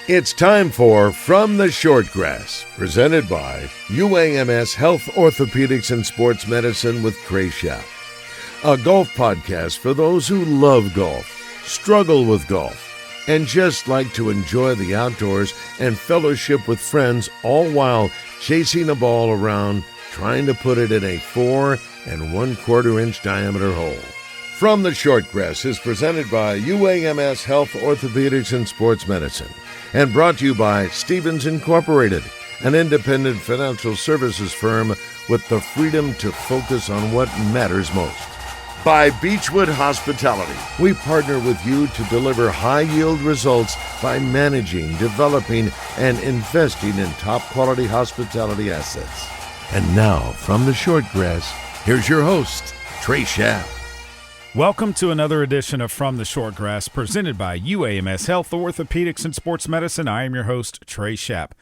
It's time for From the Shortgrass, presented by UAMS Health, Orthopedics, and Sports Medicine with Trey Schaap. A golf podcast for those who love golf, struggle with golf, and just like to enjoy the outdoors and fellowship with friends, all while chasing a ball around, trying to put it in a 4 1/4 inch diameter hole. From the Shortgrass is presented by UAMS Health, Orthopedics, and Sports Medicine, and brought to you by Stevens Incorporated, an independent financial services firm with the freedom to focus on what matters most. By Beechwood Hospitality, we partner with you to deliver high-yield results by managing, developing, and investing in top-quality hospitality assets. And now, from the Shortgrass, here's your host, Trey Schaap. Welcome to another edition of From the Shortgrass, presented by UAMS Health, Orthopedics, and Sports Medicine. I am your host, Trey Schaap.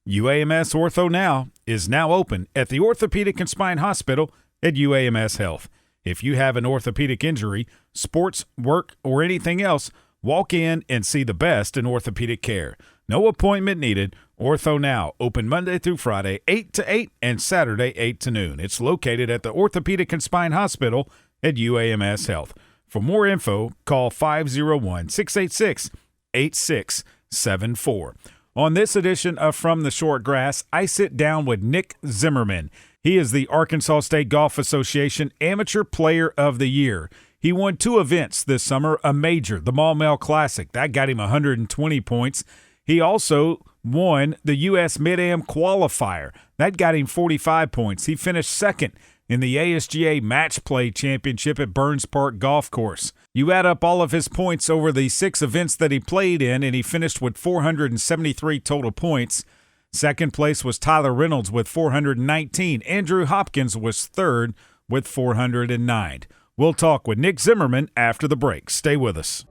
UAMS Ortho Now is now open at the Orthopedic and Spine Hospital at UAMS Health. If you have an orthopedic injury, sports, work, or anything else, walk in and see the best in orthopedic care. No appointment needed. Ortho Now, open Monday through Friday, 8 to 8, and Saturday, 8 to noon. It's located at the Orthopedic and Spine Hospital at UAMS Health. For more info, call 501-686-8674. On this edition of From the Shortgrass, I sit down with Nick Zimmerman. He is the Arkansas State Golf Association Amateur Player of the Year. He won 2 events this summer, a major, the Maumelle Classic. That got him 120 points. He also won the U.S. Mid-Am Qualifier. That got him 45 points. He finished second in the ASGA Match Play Championship at Burns Park Golf Course. You add up all of his points over the 6 events that he played in, and he finished with 473 total points. Second place was Tyler Reynolds with 419. Andrew Hopkins was third with 409. We'll talk with Nick Zimmerman after the break. Stay with us.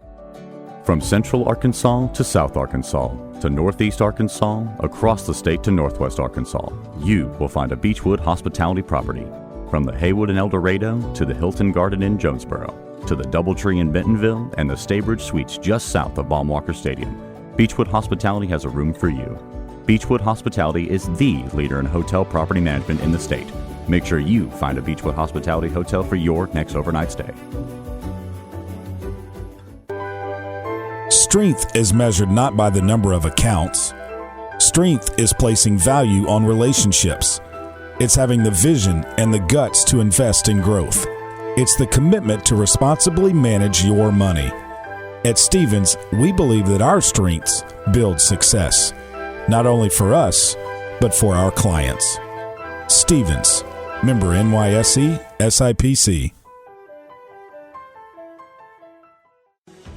From Central Arkansas to South Arkansas to Northeast Arkansas, across the state to Northwest Arkansas, you will find a Beechwood hospitality property. From the Haywood in El Dorado to the Hilton Garden in Jonesboro to the Doubletree in Bentonville and the Staybridge Suites just south of Baumwalker Stadium, Beechwood Hospitality has a room for you. Beechwood Hospitality is the leader in hotel property management in the state. Make sure you find a Beechwood Hospitality hotel for your next overnight stay. Strength is measured not by the number of accounts. Strength is placing value on relationships. It's having the vision and the guts to invest in growth. It's the commitment to responsibly manage your money. At Stevens, we believe that our strengths build success, not only for us, but for our clients. Stevens, member NYSE, SIPC.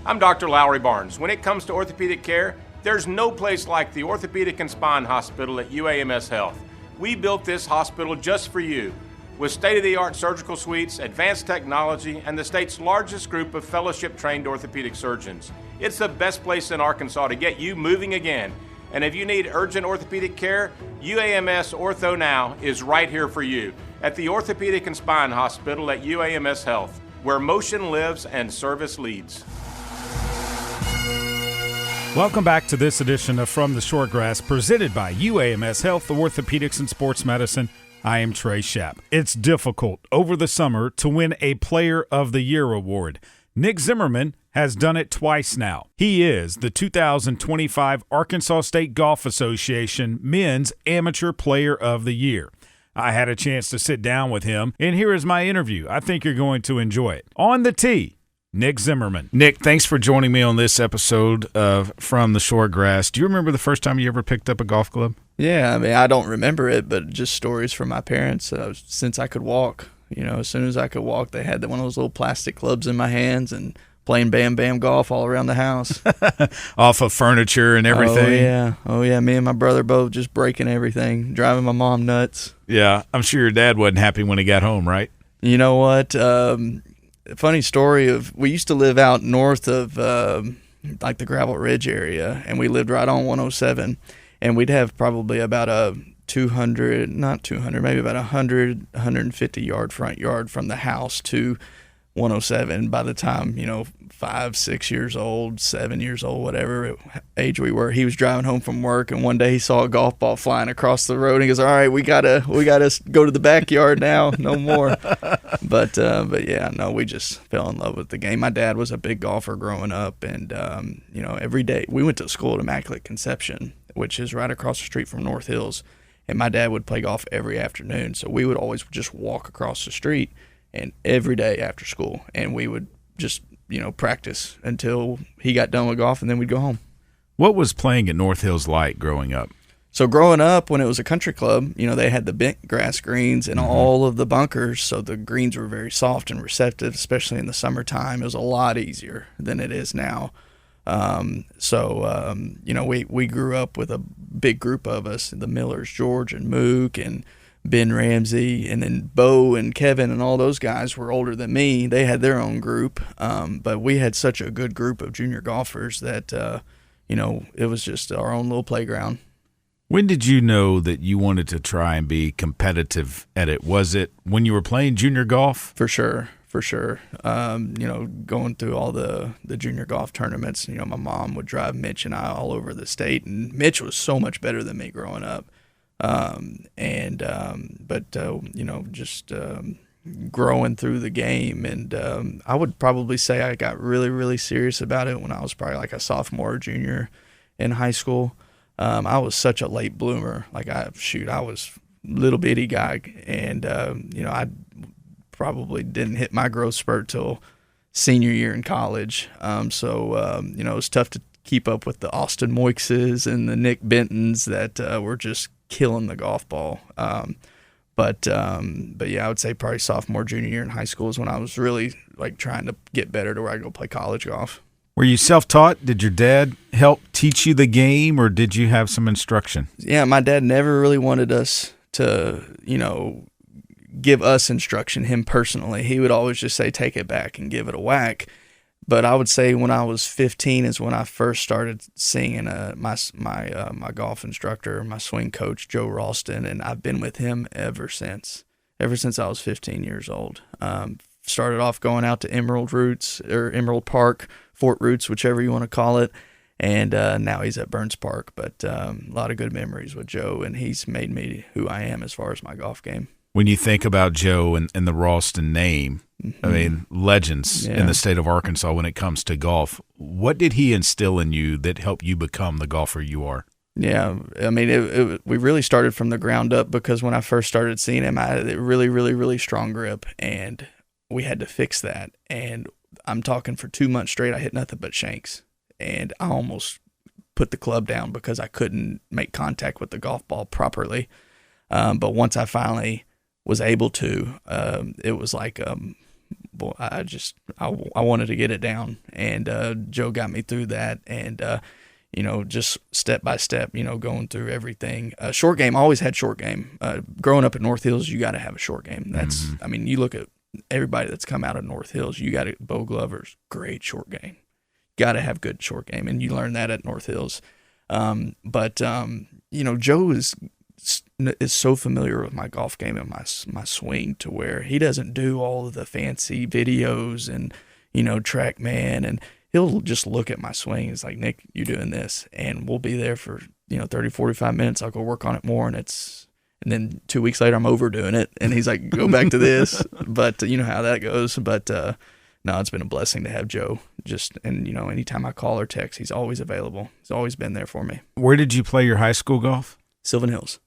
I'm Dr. Lowry Barnes. When it comes to orthopedic care, there's no place like the Orthopedic and Spine Hospital at UAMS Health. We built this hospital just for you, with state-of-the-art surgical suites, advanced technology, and the state's largest group of fellowship-trained orthopedic surgeons. It's the best place in Arkansas to get you moving again. And if you need urgent orthopedic care, UAMS Ortho Now is right here for you at the Orthopedic and Spine Hospital at UAMS Health, where motion lives and service leads. Welcome back to this edition of From the Shortgrass, presented by UAMS Health, Orthopedics, and Sports Medicine. I am Trey Schaap. It's difficult over the summer to win a Player of the Year award. Nick Zimmerman has done it twice now. He is the 2025 Arkansas State Golf Association Men's Amateur Player of the Year. I had a chance to sit down with him, and here is my interview. I think you're going to enjoy it. On the tee, Nick Zimmerman. Nick, thanks for joining me on this episode of From the Shortgrass. Do you remember the first time you ever picked up a golf club? Yeah, I mean, I don't remember it, but just stories from my parents since I could walk. You know, as soon as I could walk, they had one of those little plastic clubs in my hands and playing bam-bam golf all around the house. Off of furniture and everything. Oh, yeah. Me and my brother both just breaking everything, driving my mom nuts. Yeah, I'm sure your dad wasn't happy when he got home, right? You know what? Funny story we used to live out north of like the Gravel Ridge area, and we lived right on 107, and we'd have probably about a 200, not 200, maybe about 100, 150 yard front yard from the house to 107 by the time, 5, 6 years old, 7 years old, whatever age we were. He was driving home from work, and one day he saw a golf ball flying across the road. And he goes, "All right, we gotta go to the backyard now, no more." But yeah, no, we just fell in love with the game. My dad was a big golfer growing up, and every day we went to school at Immaculate Conception, which is right across the street from North Hills, and my dad would play golf every afternoon. So we would always just walk across the street, and every day after school, and we would just practice until he got done with golf, and then we'd go home. What was playing at North Hills like growing up? So growing up, when it was a country club, they had the bent grass greens and all of the bunkers, so the greens were very soft and receptive, especially in the summertime. It was a lot easier than it is now. We grew up with a big group of us, the Millers, George and Mook and Ben Ramsey, and then Bo and Kevin and all those guys were older than me. They had their own group, but we had such a good group of junior golfers that, it was just our own little playground. When did you know that you wanted to try and be competitive at it? Was it when you were playing junior golf? For sure. Going through all the junior golf tournaments, my mom would drive Mitch and I all over the state, and Mitch was so much better than me growing up. Growing through the game, and I would probably say I got really, really serious about it when I was probably like a sophomore or junior in high school. I was such a late bloomer. I was little bitty guy, and I probably didn't hit my growth spurt till senior year in college. It was tough to keep up with the Austin Moixes and the Nick Bentons that were just killing the golf ball. But yeah, I would say probably sophomore, junior year in high school is when I was really trying to get better to where I go play college golf. Were you self-taught? Did your dad help teach you the game, or did you have some instruction? Yeah, my dad never really wanted us to, give us instruction, him personally. He would always just say, take it back and give it a whack. But I would say when I was 15 is when I first started seeing my golf instructor, my swing coach, Joe Ralston, and I've been with him ever since I was 15 years old. Started off going out to Emerald Park, Fort Roots, whichever you want to call it, and now he's at Burns Park. But a lot of good memories with Joe, and he's made me who I am as far as my golf game. When you think about Joe and the Ralston name, I mean, legends in the state of Arkansas when it comes to golf. What did he instill in you that helped you become the golfer you are? Yeah, I mean, we really started from the ground up, because when I first started seeing him, I had a really, really, really strong grip, and we had to fix that. And I'm talking for 2 months straight, I hit nothing but shanks, and I almost put the club down because I couldn't make contact with the golf ball properly. But once I finally was able to, it was like, I wanted to get it down, and Joe got me through that, and just step by step, going through everything. Short game, always had short game. Growing up at North Hills, you got to have a short game. That's, I mean, you look at everybody that's come out of North Hills, you got Bo Glover's great short game. Got to have good short game, and you learn that at North Hills. Joe is so familiar with my golf game and my swing, to where he doesn't do all of the fancy videos and TrackMan, and he'll just look at my swing. It's like, Nick, you're doing this, and we'll be there for 30, 45 minutes. I'll go work on it more, and then 2 weeks later I'm overdoing it, and he's like, go back to this. But you know how that goes. But no, it's been a blessing to have Joe. Anytime I call or text, he's always available. He's always been there for me. Where did you play your high school golf? Sylvan Hills.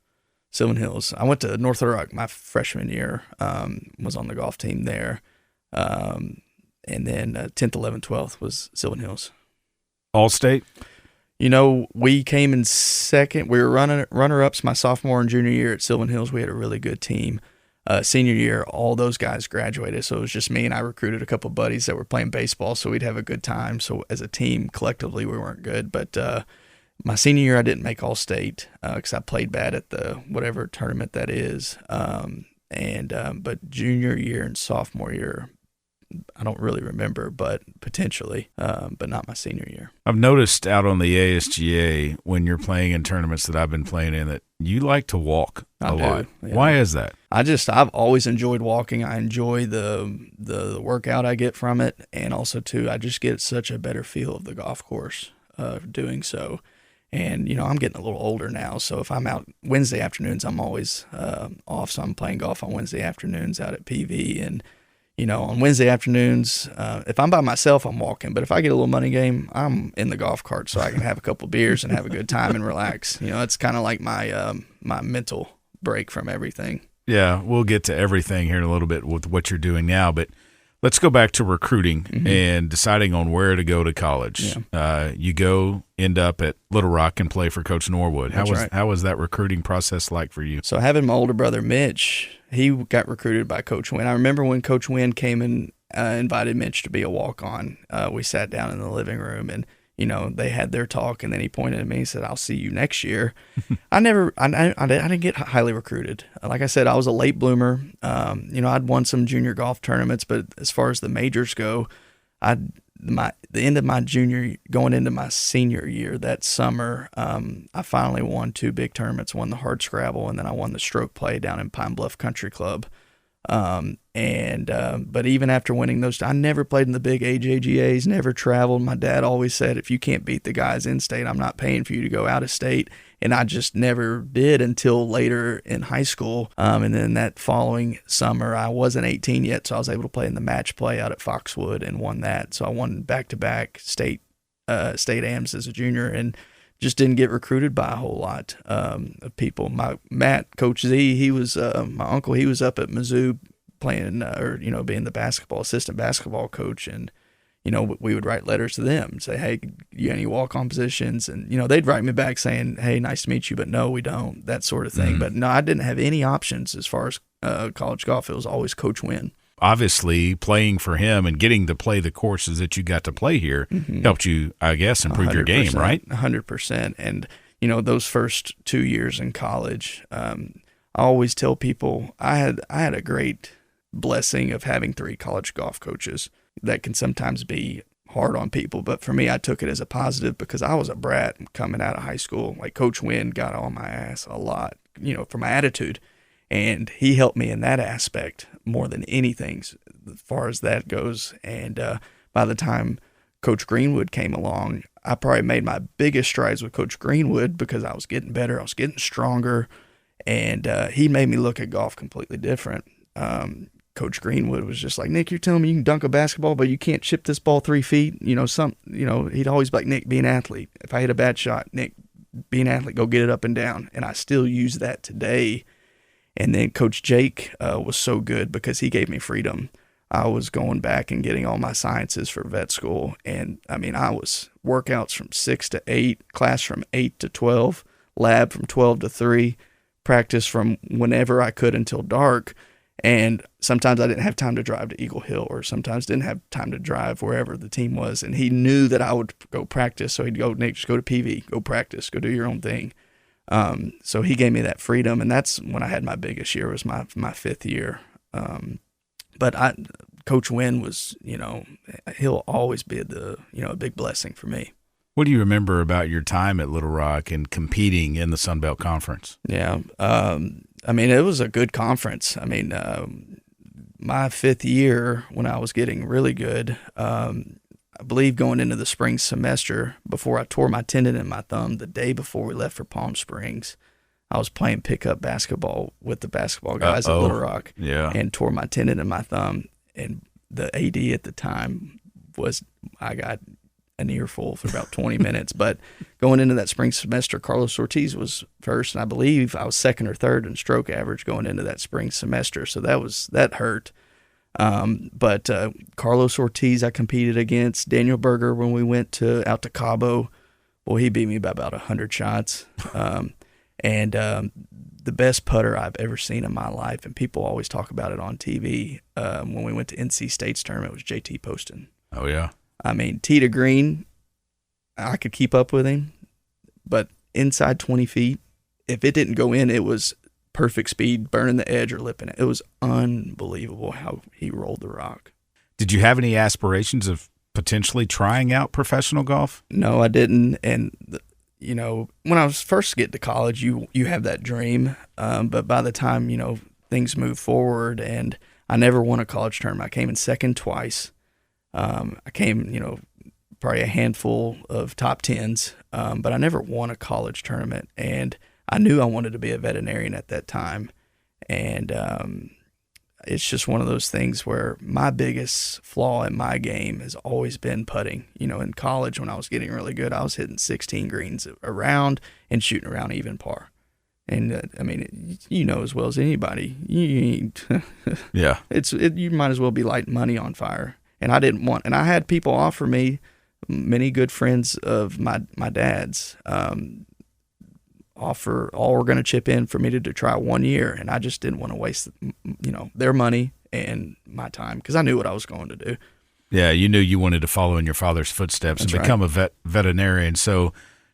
I went to North Little Rock my freshman year, was on the golf team there. And then 10th, 11th, 12th was Sylvan Hills. All-state? We came in second. We were runner-ups my sophomore and junior year at Sylvan Hills. We had a really good team. Senior year, all those guys graduated, so it was just me, and I recruited a couple buddies that were playing baseball, so we'd have a good time. So as a team, collectively, we weren't good. But my senior year, I didn't make All-State because I played bad at the whatever tournament that is. But junior year and sophomore year, I don't really remember, but potentially, but not my senior year. I've noticed out on the ASGA when you're playing in tournaments that I've been playing in that you like to walk a lot. Yeah. Why is that? I've always enjoyed walking. I enjoy the workout I get from it, and also too, I just get such a better feel of the golf course doing so. And I'm getting a little older now, so if I'm out Wednesday afternoons, I'm always off. So I'm playing golf on Wednesday afternoons out at PV, and on Wednesday afternoons, if I'm by myself, I'm walking. But if I get a little money game, I'm in the golf cart so I can have a couple beers and have a good time and relax. It's kind of like my my mental break from everything. Yeah, we'll get to everything here in a little bit with what you're doing now, but let's go back to recruiting and deciding on where to go to college. Yeah. You end up at Little Rock and play for Coach Norwood. How was that recruiting process like for you? So having my older brother Mitch, he got recruited by Coach Wynn. I remember when Coach Wynn came and invited Mitch to be a walk-on. We sat down in the living room and they had their talk, and then he pointed at me and said, "I'll see you next year." I didn't get highly recruited. Like I said, I was a late bloomer. I'd won some junior golf tournaments, but as far as the majors go, the end of my junior, going into my senior year that summer, I finally won 2 big tournaments. Won the hard scrabble, and then I won the stroke play down in Pine Bluff Country Club. But even after winning those, I never played in the big AJGAs, never traveled. My dad always said, if you can't beat the guys in state, I'm not paying for you to go out of state. And I just never did until later in high school. And then that following summer, I wasn't 18 yet, so I was able to play in the match play out at Foxwood and won that. So I won back-to-back state AMs as a junior, and just didn't get recruited by a whole lot of people. Coach Z, he was my uncle. He was up at Mizzou playing, being the assistant basketball coach, and we would write letters to them and say, "Hey, you any walk-on positions?" And they'd write me back saying, "Hey, nice to meet you, but no, we don't." That sort of thing. But no, I didn't have any options as far as college golf. It was always Coach Wynn. Obviously, playing for him and getting to play the courses that you got to play here helped you, I guess, improve your game, right? 100%. And, those first 2 years in college, I always tell people I had a great blessing of having 3 college golf coaches. That can sometimes be hard on people, but for me, I took it as a positive because I was a brat coming out of high school. Like Coach Wynn got on my ass a lot, for my attitude. And he helped me in that aspect more than anything as far as that goes. And by the time Coach Greenwood came along, I probably made my biggest strides with Coach Greenwood because I was getting better. I was getting stronger. And he made me look at golf completely different. Coach Greenwood was just like, "Nick, you're telling me you can dunk a basketball, but you can't chip this ball 3 feet?" He'd always be like, "Nick, be an athlete. If I hit a bad shot, Nick, be an athlete. Go get it up and down." And I still use that today. And then Coach Jake was so good because he gave me freedom. I was going back and getting all my sciences for vet school. And, I was workouts from 6 to 8, class from 8 to 12, lab from 12 to 3, practice from whenever I could until dark. And sometimes I didn't have time to drive to Eagle Hill, or sometimes didn't have time to drive wherever the team was. And he knew that I would go practice. So he'd go, "Nick, just go to PV, go practice, go do your own thing." So he gave me that freedom, and that's when I had my biggest year, was my 5th year. Coach Wynn was, he'll always be a big blessing for me. What do you remember about your time at Little Rock and competing in the Sun Belt Conference? Yeah. It was a good conference. My 5th year when I was getting really good, I believe going into the spring semester, before I tore my tendon in my thumb, the day before we left for Palm Springs, I was playing pickup basketball with the basketball guys at Little Rock, and tore my tendon in my thumb. And the AD at the time I got an earful for about 20 minutes. But going into that spring semester, Carlos Ortiz was first, and I believe I was 2nd or 3rd in stroke average going into that spring semester. So that hurt. But Carlos Ortiz, I competed against. Daniel Berger when we went out to Cabo. Well, he beat me by about 100 shots. And the best putter I've ever seen in my life, and people always talk about it on TV, when we went to NC State's tournament, was JT Poston. Oh, yeah. Tee to green, I could keep up with him, but inside 20 feet, if it didn't go in, it was perfect speed, burning the edge or lipping it. It was unbelievable how he rolled the rock. Did you have any aspirations of potentially trying out professional golf? No, I didn't. And when I was first getting to college, you have that dream, but by the time things move forward, and I never won a college tournament. I came in second twice. I came probably a handful of top tens, but I never won a college tournament. And I knew I wanted to be a veterinarian at that time, and it's just one of those things where my biggest flaw in my game has always been putting. In college when I was getting really good, I was hitting 16 greens around and shooting around even par. And as well as anybody, yeah, you might as well be lighting money on fire. And I didn't want, and I had people offer me, many good friends of my dad's, offer all were going to chip in for me to try 1 year, and I just didn't want to waste their money and my time because I knew what I was going to do. Yeah, you knew you wanted to follow in your father's footsteps. That's and become a veterinarian. So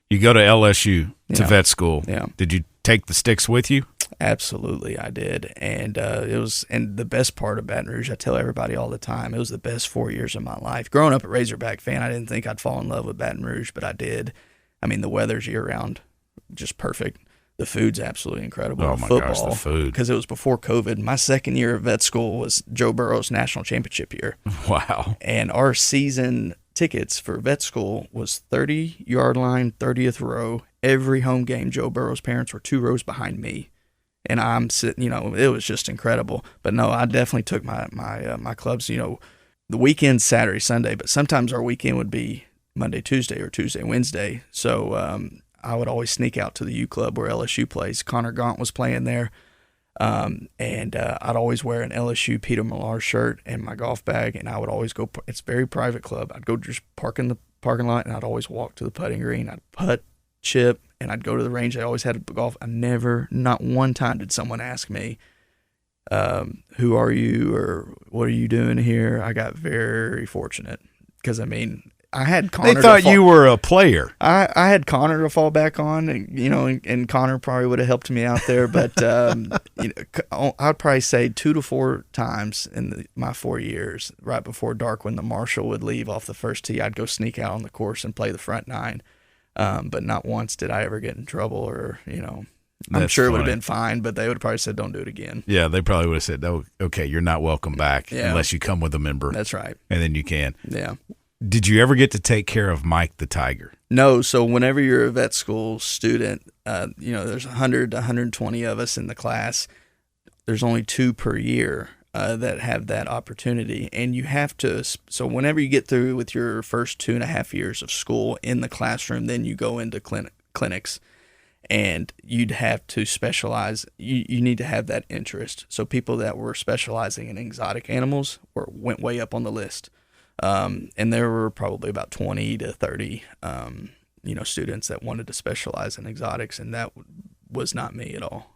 you go to LSU to vet school. Yeah. Did you take the sticks with you? Absolutely, I did, and and the best part of Baton Rouge, I tell everybody all the time, it was the best 4 years of my life. Growing up a Razorback fan, I didn't think I'd fall in love with Baton Rouge, but I did. The weather's year round. Just perfect. The food's absolutely incredible. Oh my gosh, the food! Because it was before COVID. My second year of vet school was Joe Burrow's national championship year. Wow! And our season tickets for vet school was 30-yard line, 30th row. Every home game, Joe Burrow's parents were 2 rows behind me, and I'm sitting. It was just incredible. But no, I definitely took my clubs. The weekend, Saturday, Sunday, but sometimes our weekend would be Monday, Tuesday, or Tuesday, Wednesday. So I would always sneak out to the U Club where LSU plays. Connor Gaunt was playing there. And I'd always wear an LSU Peter Millar shirt and my golf bag, and I would always go. It's a very private club. I'd go just park in the parking lot, and I'd always walk to the putting green. I'd putt, chip, and I'd go to the range. I always had a golf. Not one time did someone ask me, who are you or what are you doing here? I got very fortunate because, I had Connor. They thought you were a player. I had Connor to fall back on, and Connor probably would have helped me out there. But I'd probably say 2 to 4 times in my 4 years, right before dark, when the marshal would leave off the first tee, I'd go sneak out on the course and play the front 9. But not once did I ever get in trouble, or I'm sure it would have been fine, but they would have probably said, "Don't do it again." Yeah, they probably would have said, "Oh, okay, you're not welcome back unless you come with a member." That's right, and then you can. Yeah. Did you ever get to take care of Mike the Tiger? No. So whenever you're a vet school student, there's 100 to 120 of us in the class. There's only 2 per year that have that opportunity. And you have to, so whenever you get through with your first 2.5 years of school in the classroom, then you go into clinics. And you'd have to specialize. You need to have that interest. So people that were specializing in exotic animals went way up on the list. And there were probably about 20 to 30, students that wanted to specialize in exotics, and that was not me at all.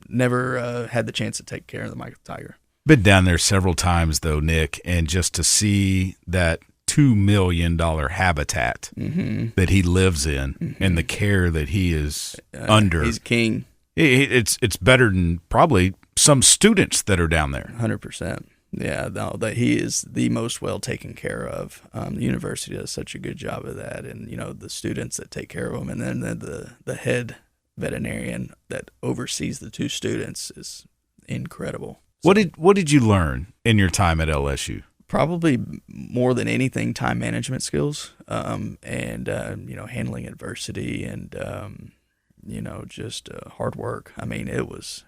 Never had the chance to take care of the Mike the Tiger. Been down there several times though, Nick, and just to see that $2 million habitat that he lives in and the care that he is under. He's king. It's better than probably some students that are down there. 100%. Yeah, no, that he is the most well taken care of. The university does such a good job of that, and the students that take care of him, and then the head veterinarian that oversees the 2 students is incredible. So, what did you learn in your time at LSU? Probably more than anything, time management skills, and handling adversity, and just hard work. It was.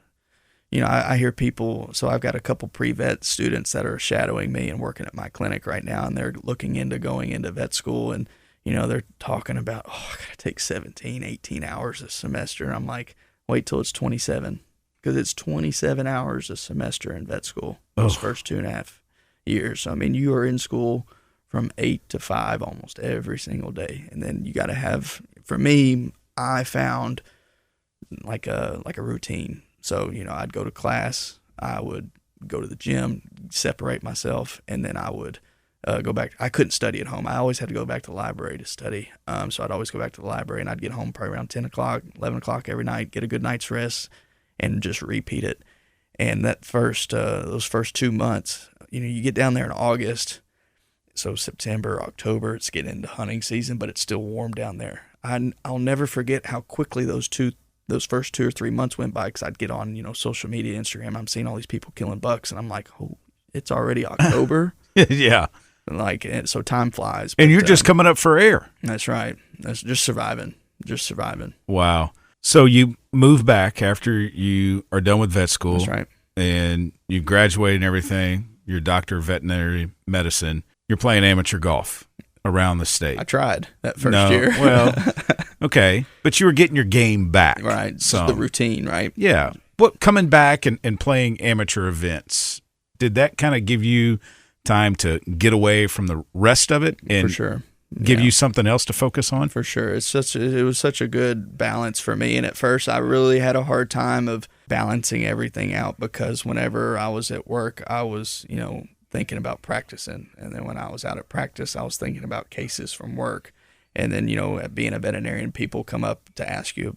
I hear people, so I've got a couple pre-vet students that are shadowing me and working at my clinic right now, and they're looking into going into vet school, and, they're talking about, I got to take 17, 18 hours a semester. And I'm like, wait till it's 27, because it's 27 hours a semester in vet school, those first 2.5 years. So, you are in school from 8 to 5 almost every single day. And then you got to have, for me, I found like a routine. So, I'd go to class, I would go to the gym, separate myself, and then I would go back. I couldn't study at home. I always had to go back to the library to study. So I'd always go back to the library, and I'd get home probably around 10 o'clock, 11 o'clock every night, get a good night's rest, and just repeat it. And that those first 2 months, you get down there in August, so September, October, it's getting into hunting season, but it's still warm down there. I'll never forget how quickly those first 2 or 3 months went by, because I'd get on, social media, Instagram. I'm seeing all these people killing bucks, and I'm like, oh, it's already October. Yeah. So time flies. And you're just coming up for air. That's right. That's just surviving. Wow. So you move back after you are done with vet school. That's right. And you graduate and everything. You're a doctor of veterinary medicine. You're playing amateur golf around the state. I tried that first year. Well, okay. But you were getting your game back. Right. So the routine, right? Yeah. What, coming back and playing amateur events, did that kind of give you time to get away from the rest of it and for sure give you something else to focus on? For sure. It was such a good balance for me. And at first I really had a hard time of balancing everything out, because whenever I was at work, I was, thinking about practicing. And then when I was out at practice, I was thinking about cases from work. And then, being a veterinarian, people come up to ask you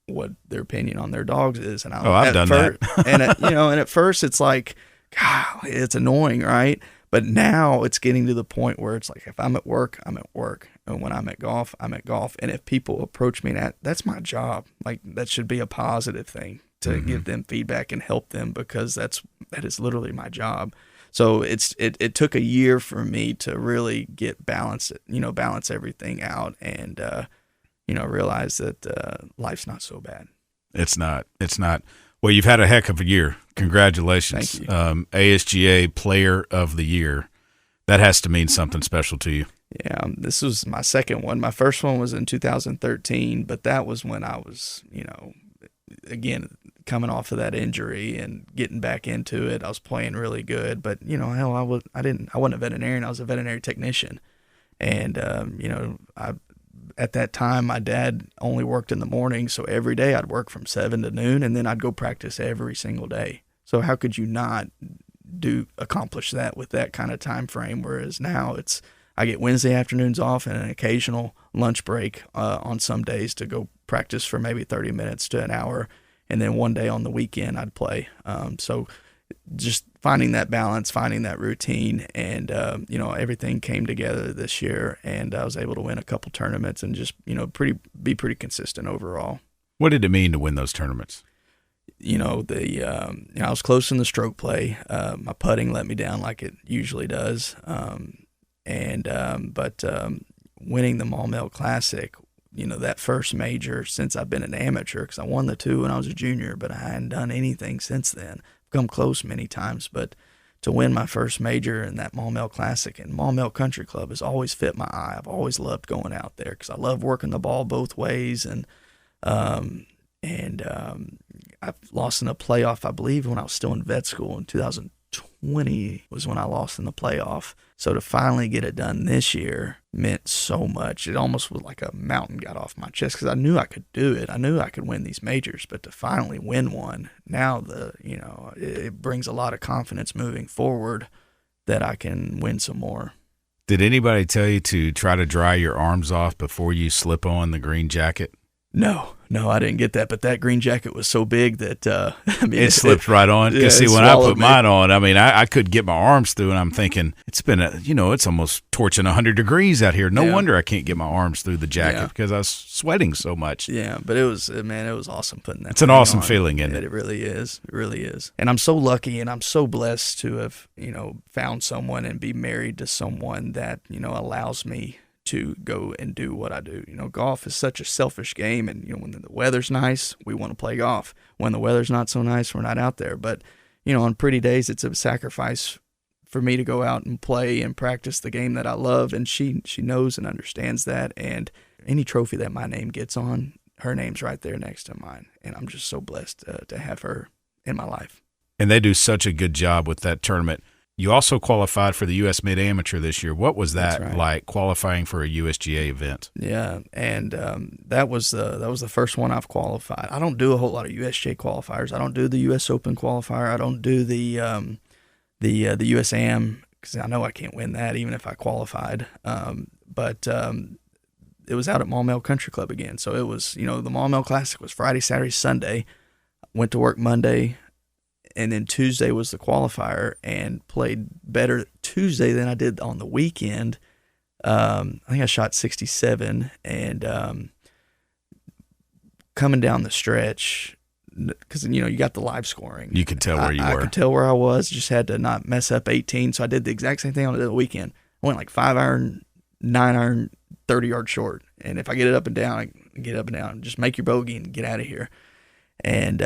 what their opinion on their dogs is. And I've done that. And at first it's like, God, it's annoying, right? But now it's getting to the point where it's like, if I'm at work, I'm at work. And when I'm at golf, I'm at golf. And if people approach me, that's my job. Like, that should be a positive thing, to give them feedback and help them, because that is literally my job. So it took a year for me to really get balance everything out, and realize that life's not so bad. It's not. Well, you've had a heck of a year. Congratulations. Thank you. ASGA Player of the Year. That has to mean something special to you. Yeah, this was my second one. My first one was in 2013, but that was when I was, again, coming off of that injury and getting back into it. I was playing really good, but I wasn't a veterinarian. I was a veterinary technician, and at that time, my dad only worked in the morning, so every day I'd work from 7 to noon, and then I'd go practice every single day. So how could you not accomplish that with that kind of time frame? Whereas now I get Wednesday afternoons off and an occasional lunch break on some days to go practice for maybe 30 minutes to an hour, and then one day on the weekend I'd play. So just finding that balance, finding that routine, and everything came together this year, and I was able to win a couple tournaments and just be pretty consistent overall. What did it mean to win those tournaments? I was close in the stroke play. My putting let me down like it usually does, but winning the Maumelle Classic, that first major since I've been an amateur, because I won the 2 when I was a junior, but I hadn't done anything since then. Come close many times, but to win my first major in that Maumelle Classic, and Maumelle Country Club has always fit my eye. I've always loved going out there because I love working the ball both ways, and I've lost in a playoff, I believe, when I was still in vet school in 2020 was when I lost in the playoff. So to finally get it done this year meant so much. It almost was like a mountain got off my chest, because I knew I could do it. I knew I could win these majors, but to finally win one, now it brings a lot of confidence moving forward that I can win some more. Did anybody tell you to try to dry your arms off before you slip on the green jacket? No, I didn't get that. But that green jacket was so big that it slipped right on. Because see, when I put mine on, I could get my arms through, and I'm thinking it's been it's almost torching 100 degrees out here. No wonder I can't get my arms through the jacket because I was sweating so much. Yeah, but it was awesome putting that. It's an awesome on. feeling, isn't it? It really is. It really is. And I'm so lucky, and I'm so blessed to have found someone and be married to someone that allows me to go and do what I do. Golf is such a selfish game, and when the weather's nice, we want to play golf. When the weather's not so nice, we're not out there. But on pretty days, it's a sacrifice for me to go out and play and practice the game that I love, and she knows and understands that. And any trophy that my name gets on, her name's right there next to mine, and I'm just so blessed to have her in my life. And they do such a good job with that tournament. You also qualified for the U.S. Mid-Amateur this year. What was that like, qualifying for a USGA event? Yeah, and that was the first one I've qualified. I don't do a whole lot of USGA qualifiers. I don't do the U.S. Open qualifier. I don't do the USAM, because I know I can't win that even if I qualified. But it was out at Maumelle Country Club again. So it was, the Maumelle Classic was Friday, Saturday, Sunday. Went to work Monday, and then Tuesday was the qualifier, and played better Tuesday than I did on the weekend. I think I shot 67, and coming down the stretch, because you got the live scoring. You could tell where you were. I could tell where I was. Just had to not mess up 18. So I did the exact same thing on the weekend. I went like 5 iron, 9 iron, 30 yards short. And if I get it up and down, I get up and down. Just make your bogey and get out of here. And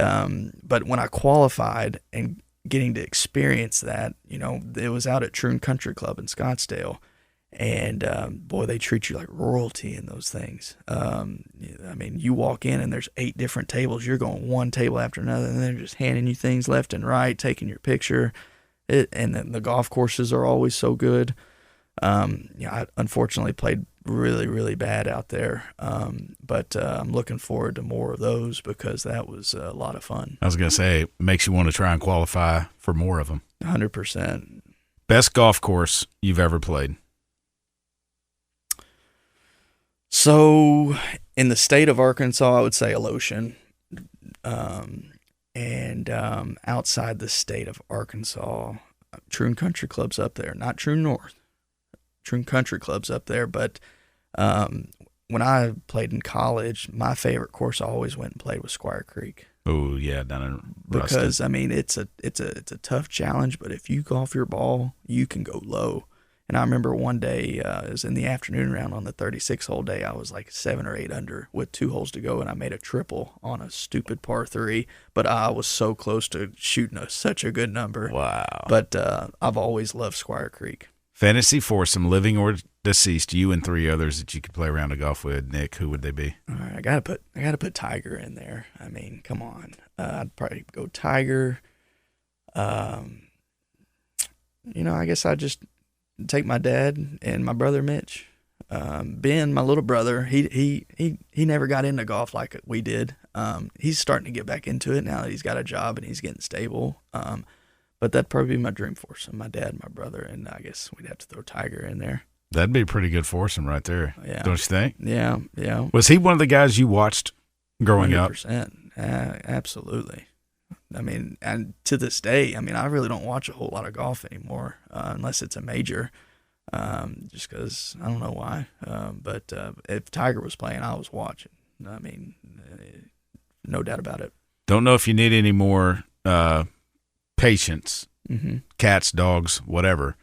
but when I qualified and getting to experience that, it was out at Troon Country Club in Scottsdale. And, boy, they treat you like royalty in those things. You walk in and there's 8 different tables. You're going one table after another, and they're just handing you things left and right, taking your picture. And then the golf courses are always so good. I unfortunately played really, really bad out there. But I'm looking forward to more of those because that was a lot of fun. I was going to say, it makes you want to try and qualify for more of them. 100%. Best golf course you've ever played? So, in the state of Arkansas, I would say Alotian. Outside the state of Arkansas, Troon Country Club's up there. Not Troon North. Troon Country Club's up there. But when I played in college, my favorite course I always went and played was Squire Creek. Oh, yeah, down in Ruston. Because, it's a tough challenge, but if you golf your ball, you can go low. And I remember one day, it was in the afternoon round on the 36 hole day, I was like 7 or 8 under with 2 holes to go, and I made a triple on a stupid par 3, but I was so close to shooting such a good number. Wow. But I've always loved Squire Creek. Fantasy foursome, living or deceased, you and 3 others that you could play around a golf with. Nick, who would they be? All right, I gotta put Tiger in there. I mean, come on. I'd probably go Tiger. I guess I'd just take my dad and my brother Mitch. Ben, my little brother, he never got into golf like we did. He's starting to get back into it now that he's got a job and he's getting stable. But that'd probably be my dream foursome, my dad, my brother, and I guess we'd have to throw Tiger in there. That'd be a pretty good foursome right there. Yeah. Don't you think? Yeah. Was he one of the guys you watched growing 100%. Absolutely. I mean, and to this day, I really don't watch a whole lot of golf anymore, unless it's a major, just because I don't know why. But if Tiger was playing, I was watching. No doubt about it. Don't know if you need any more patience, cats, dogs, whatever,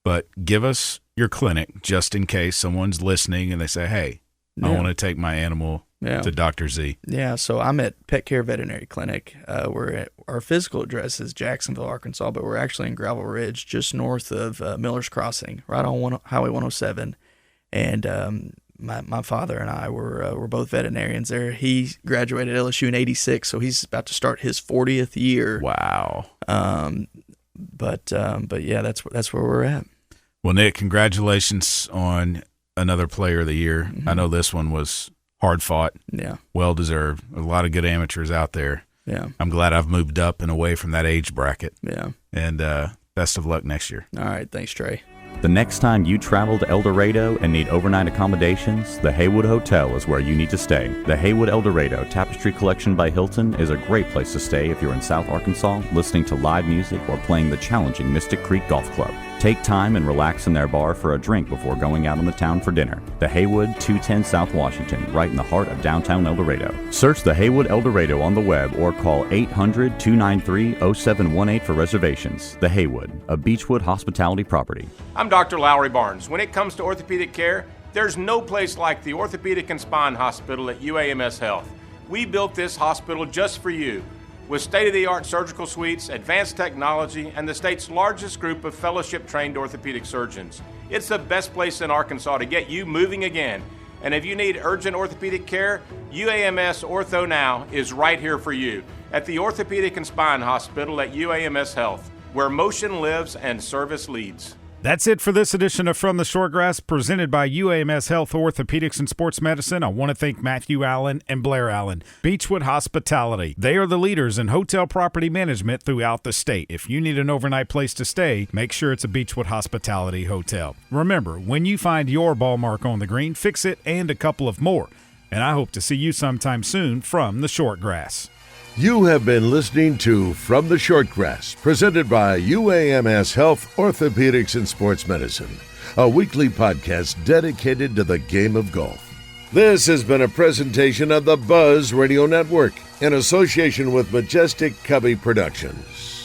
but give us your clinic just in case someone's listening and they say, hey, I want to take my animal to Dr. Z. Yeah, so I'm at Pet Care Veterinary Clinic. Our physical address is Jacksonville, Arkansas, but we're actually in Gravel Ridge, just north of Miller's Crossing, right on Highway 107. And my father and I were both veterinarians there. He graduated LSU in '86, so he's about to start his 40th year. Wow. But yeah, that's where we're at. Well, Nick, congratulations on another Player of the Year. I know this one was hard fought. Yeah. Well deserved. A lot of good amateurs out there. Yeah. I'm glad I've moved up and away from that age bracket. Yeah. And best of luck next year. All right. Thanks, Trey. The next time you travel to El Dorado and need overnight accommodations, the Haywood Hotel is where you need to stay. The Haywood El Dorado Tapestry Collection by Hilton is a great place to stay if you're in South Arkansas listening to live music or playing the challenging Mystic Creek Golf Club. Take time and relax in their bar for a drink before going out on the town for dinner. The Haywood, 210 South Washington, right in the heart of downtown El Dorado. Search the Haywood El Dorado on the web or call 800-293-0718 for reservations. The Haywood, a Beechwood hospitality property. I'm Dr. Lowry Barnes. When it comes to orthopedic care, there's no place like the Orthopedic and Spine Hospital at UAMS Health. We built this hospital just for you. With state-of-the-art surgical suites, advanced technology, and the state's largest group of fellowship-trained orthopedic surgeons. It's the best place in Arkansas to get you moving again. And if you need urgent orthopedic care, UAMS Ortho Now is right here for you at the Orthopedic and Spine Hospital at UAMS Health, where motion lives and service leads. That's it for this edition of From the Shortgrass, presented by UAMS Health Orthopedics and Sports Medicine. I want to thank Matthew Allen and Blair Allen. Beechwood Hospitality. They are the leaders in hotel property management throughout the state. If you need an overnight place to stay, make sure it's a Beechwood Hospitality hotel. Remember, when you find your ball mark on the green, fix it and a couple of more. And I hope to see you sometime soon from the Shortgrass. You have been listening to From the Shortgrass, presented by UAMS Health, Orthopedics, and Sports Medicine, a weekly podcast dedicated to the game of golf. This has been a presentation of the Buzz Radio Network in association with Majestic Cubby Productions.